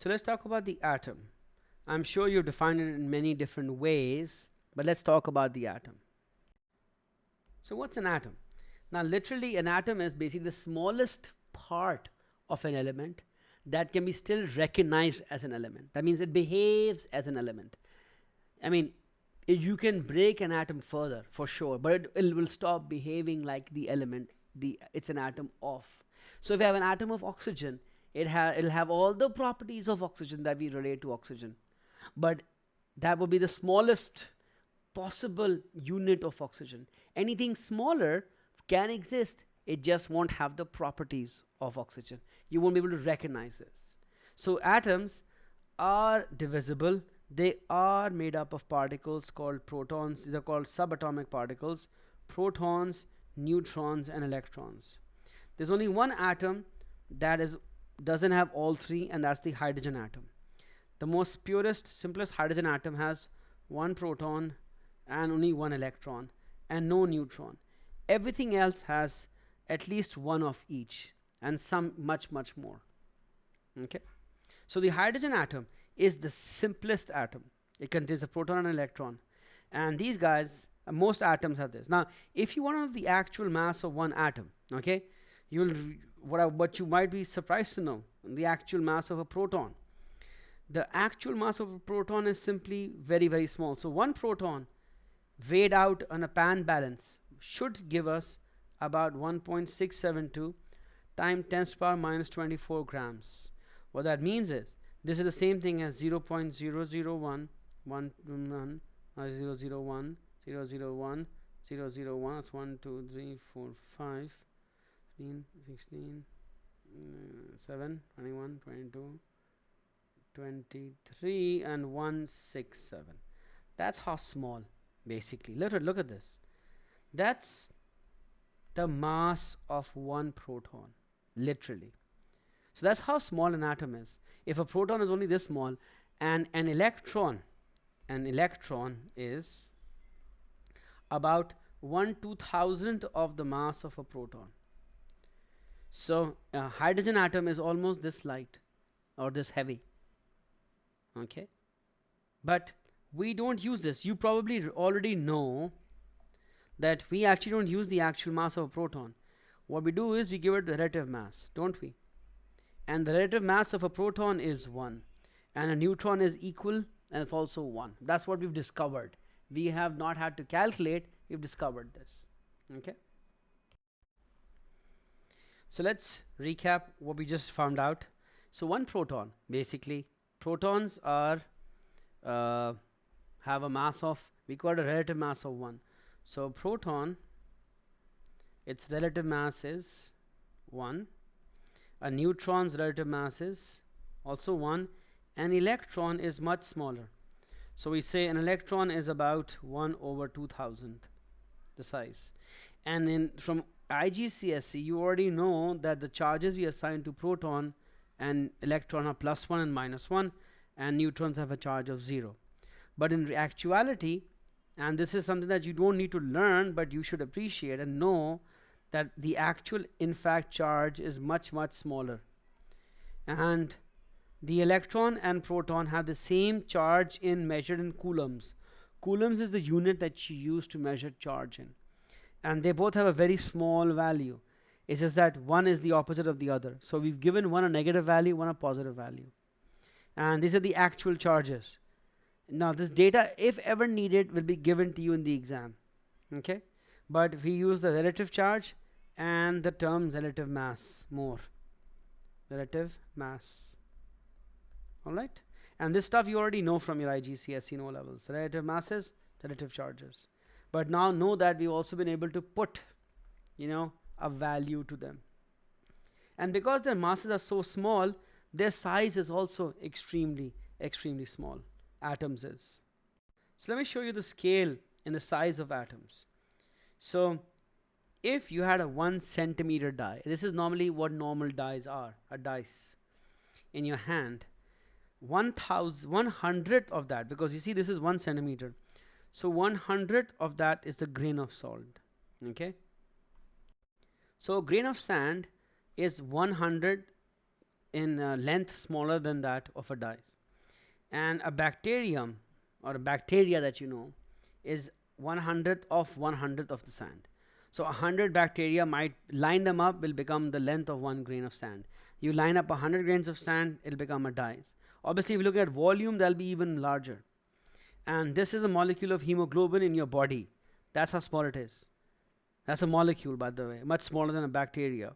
So let's talk about the atom. I'm sure you've defined it in many different ways, but let's talk about the atom. So what's an atom? Now literally an atom is basically the smallest part of an element that can be still recognized as an element. That means it behaves as an element. I mean, you can break an atom further for sure, but it will stop behaving like the element it's an atom of. So if you have an atom of oxygen, it'll have all the properties of oxygen that we relate to oxygen, but that will be the smallest possible unit of oxygen. Anything smaller can exist, it just won't have the properties of oxygen. You won't be able to recognize this. So atoms are divisible. They are made up of particles called protons. These are called subatomic particles: protons, neutrons, and electrons. There's only one atom that doesn't have all three, and that's the hydrogen atom. The most purest, simplest hydrogen atom has one proton and only one electron and no neutron. Everything else has at least one of each, and some much more. Okay, so the hydrogen atom is the simplest atom. It contains a proton and an electron, and these guys, most atoms have this. Now if you want to know the actual mass of one atom, okay, what you might be surprised to know, the actual mass of a proton. The actual mass of a proton is simply very small. So one proton weighed out on a pan balance should give us about 1.672 times 10 to the power minus 24 grams. What that means is this is the same thing as 0.001 001 001 001. That's 1 2 3 4 5 15 16 7 21 22 23 and 167. That's how small, basically. Look at this. That's the mass of one proton, literally. So that's how small an atom is. If a proton is only this small, and an electron is about 1/2000th of the mass of a proton. So a hydrogen atom is almost this light or this heavy. Okay, but we don't use this. You probably already know that we actually don't use the actual mass of a proton. What we do is we give it the relative mass, don't we? And the relative mass of a proton is 1, and a neutron is equal, and it's also 1. That's what we've discovered. We have not had to calculate, we've discovered this. Okay, so let's recap what we just found out. So one proton, basically protons are have a mass of, we call it a relative mass of 1. So proton, its relative mass is 1. A neutron's relative mass is also 1. An electron is much smaller. So we say an electron is about 1/2000, the size. And in from IGCSE, you already know that the charges we assign to proton and electron are +1 and -1, and neutrons have a charge of 0. But in actuality, and this is something that you don't need to learn, but you should appreciate and know, that the actual in fact charge is much smaller, and the electron and proton have the same charge measured in coulombs. Coulombs is the unit that you use to measure charge in, and they both have a very small value. It's just that one is the opposite of the other. So we've given one a negative value, one a positive value, and these are the actual charges. Now this data, if ever needed, will be given to you in the exam. Okay, but we use the relative charge and the term relative mass more. Relative mass. Alright, and this stuff you already know from your IGCSE and O levels. Relative masses, relative charges. But now know that we've also been able to put, a value to them. And because their masses are so small, their size is also extremely small. Atoms is. So let me show you the scale in the size of atoms. So if you had a 1 centimeter die, this is normally what normal dies are, a dice in your hand, 1/100th of that, because you see this is 1 centimeter, so 1/100th of that is the grain of salt. Okay, so a grain of sand is 1/100 in length smaller than that of a dice. And a bacterium or a bacteria that you know is 1/100th of 1/100th of the sand. So 100 bacteria might line them up will become the length of 1 grain of sand. You line up 100 grains of sand, it'll become a dice. Obviously, if you look at volume, they'll be even larger. And this is the molecule of hemoglobin in your body. That's how small it is. That's a molecule, by the way, much smaller than a bacteria.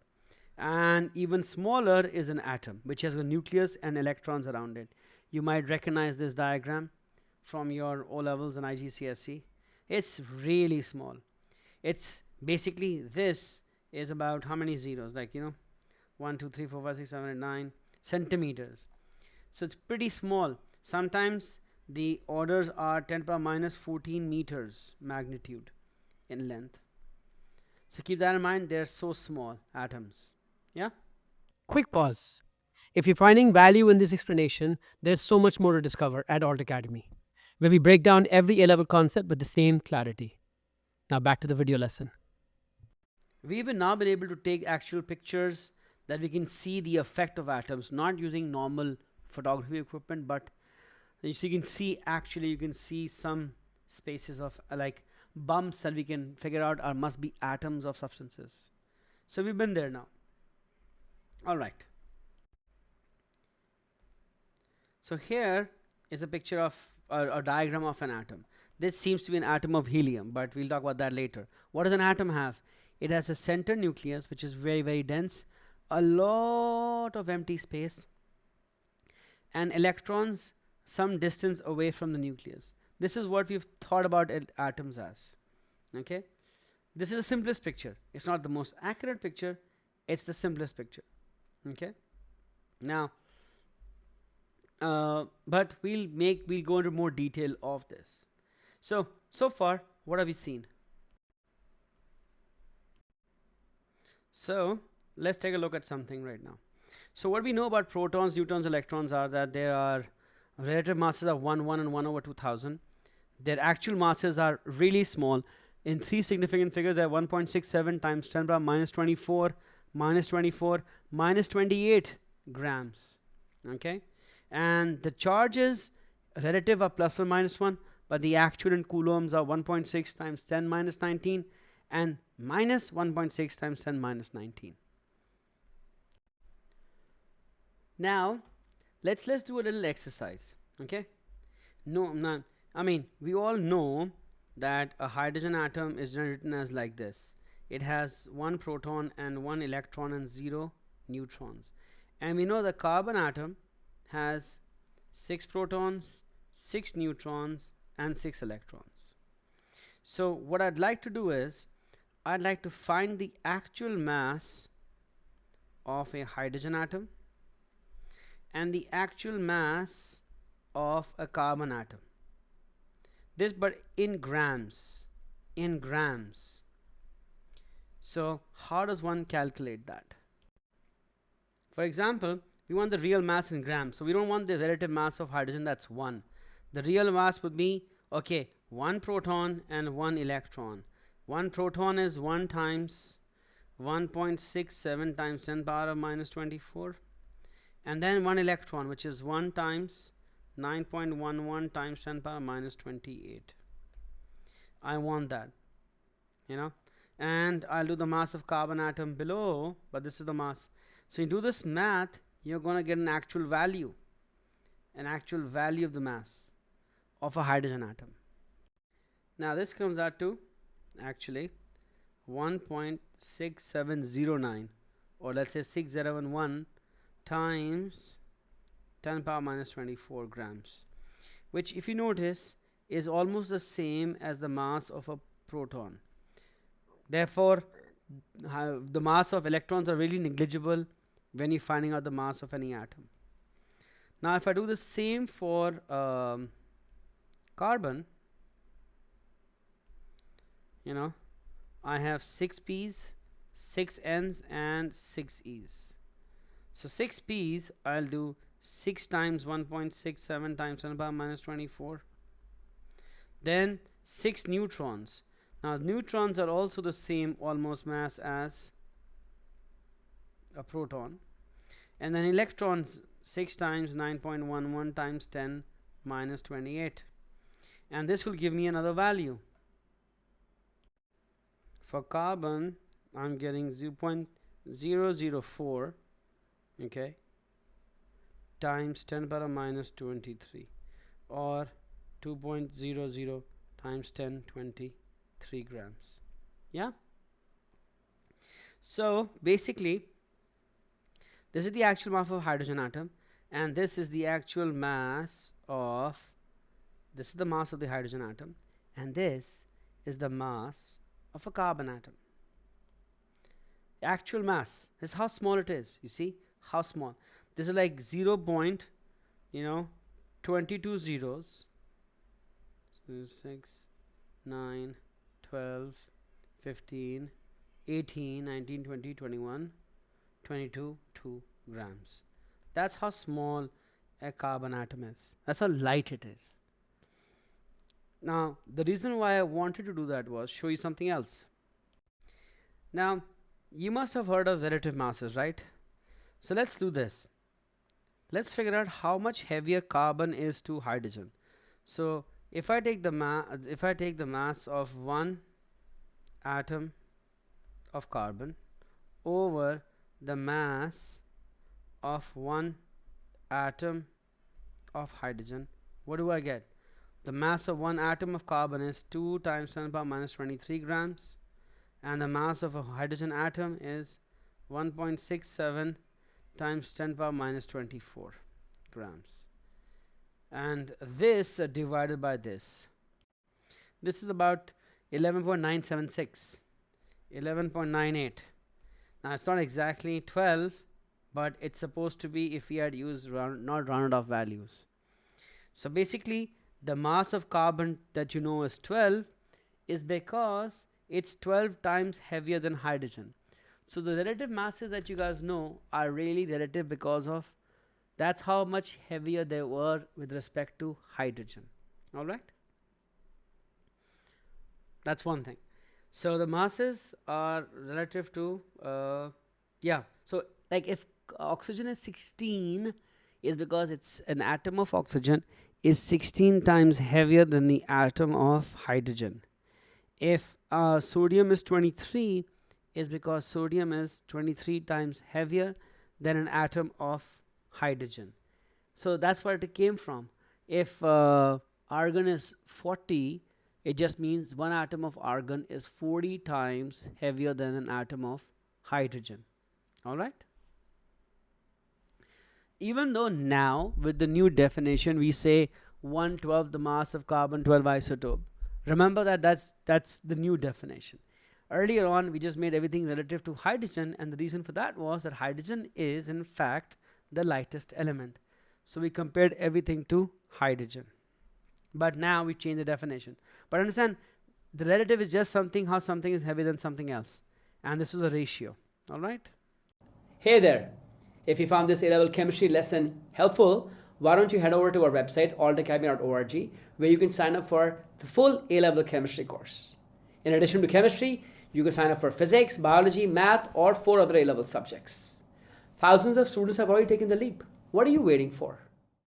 And even smaller is an atom, which has a nucleus and electrons around it. You might recognize this diagram from your O levels and IGCSE. It's really small. It's basically, this is about how many zeros, like 1 2 3 4 5 6 7 8 9 centimeters. So it's pretty small. Sometimes the orders are 10⁻⁻14 meters magnitude in length. So keep that in mind, they're so small atoms. Yeah. Quick pause. If you're finding value in this explanation, there's so much more to discover at Alt Academy, where we break down every A-level concept with the same clarity. Now back to the video lesson. We've now been able to take actual pictures that we can see the effect of atoms, not using normal photography equipment, but you can see, actually you can see some spaces of like bumps that we can figure out are must be atoms of substances. So we've been there now. All right. So here is a picture of a diagram of an atom. This seems to be an atom of helium, but we'll talk about that later. What does an atom have? It has a center nucleus, which is very, very dense, a lot of empty space, and electrons some distance away from the nucleus. This is what we've thought about atoms as. Okay, this is the simplest picture. It's not the most accurate picture, it's the simplest picture. Okay, now but we'll go into more detail of this. So far, what have we seen? So let's take a look at something right now. So what we know about protons, neutrons, electrons are that there are relative masses of 1 1 and 1/2000. Their actual masses are really small. In 3 significant figures, they're 1.67 times 10⁻⁻24 -24 -28 grams. Okay, and the charges relative are plus or minus 1, but the actual in coulombs are 1.6 times 10⁻⁹ and minus 1.6 times 10⁻⁹. Now let's do a little exercise. Okay, we all know that a hydrogen atom is written as like this. It has 1 proton and 1 electron and 0 neutrons. And we know the carbon atom has 6 protons, 6 neutrons and 6 electrons. So what I'd like to do is, I'd like to find the actual mass of a hydrogen atom and the actual mass of a carbon atom. This, but in grams. So how does one calculate that? For example, we want the real mass in grams. So we don't want the relative mass of hydrogen, that's 1. The real mass would be, okay, 1 proton and 1 electron. 1 proton is 1 times 1.67 times 10⁻⁻24, and then 1 electron, which is 1 times 9.11 times 10⁻⁻28. I want that, and I'll do the mass of carbon atom below, but this is the mass. So you do this math, you're going to get an actual value of the mass of a hydrogen atom. Now this comes out to actually 1.6709, or let's say 6011 times 10⁻⁻24 grams, which, if you notice, is almost the same as the mass of a proton. Therefore, the mass of electrons are really negligible when you're finding out the mass of any atom. Now if I do the same for carbon, I have 6 p's, 6 n's and 6 e's. So 6 p's, I'll do 6 times 1.67 times 10⁻⁻24. Then 6 neutrons. Now neutrons are also the same almost mass as a proton, And then electrons 6 times 9.11 times 10 minus 28, and this will give me another value. For carbon I'm getting 0.004, okay, times 10 power minus 23, or 2.00 times 1023 grams. Yeah, so basically this is the actual mass of hydrogen atom, and this is the actual mass of, this is the mass of the hydrogen atom, and this is the mass of a carbon atom. Actual mass is how small it is. You see how small this is, like 0. 22 zeros. So 6, 9, 12, 15, 18, 19, 20, 21, 22, 2 grams. That's how small a carbon atom is. That's how light it is. Now, the reason why I wanted to do that was show you something else. Now, you must have heard of relative masses, right? So let's do this. Let's figure out how much heavier carbon is to hydrogen. So if I take the mass of one atom of carbon over the mass of one atom of hydrogen, what do I get? The mass of one atom of carbon is 2 times 10 power minus 23 grams, and the mass of a hydrogen atom is 1.67 times 10 power minus 24 grams. And this divided by this is about 11.976, 11.98. Now it's not exactly 12, but it's supposed to be if we had used not rounded off values. So basically the mass of carbon that you know is 12 is because it's 12 times heavier than hydrogen. So the relative masses that you guys know are really relative because of that's how much heavier they were with respect to hydrogen. All right, that's one thing. So the masses are relative to yeah, so like if oxygen is 16 is because it's an atom of oxygen is 16 times heavier than the atom of hydrogen. If sodium is 23 is because sodium is 23 times heavier than an atom of hydrogen. So that's where it came from. If argon is 40, it just means one atom of argon is 40 times heavier than an atom of hydrogen. All right, even though now with the new definition we say 1/12 the mass of carbon 12 isotope, remember that that's the new definition. Earlier on we just made everything relative to hydrogen, and the reason for that was that hydrogen is in fact the lightest element, so we compared everything to hydrogen. But now we change the definition. But understand, the relative is just something, how something is heavier than something else, and this is a ratio. All right. Hey there, if you found this A-level chemistry lesson helpful, why don't you head over to our website altacademy.org, where you can sign up for the full A-level chemistry course. In addition to chemistry, you can sign up for physics, biology, math, or 4 other A-level subjects. Thousands of students have already taken the leap. What are you waiting for?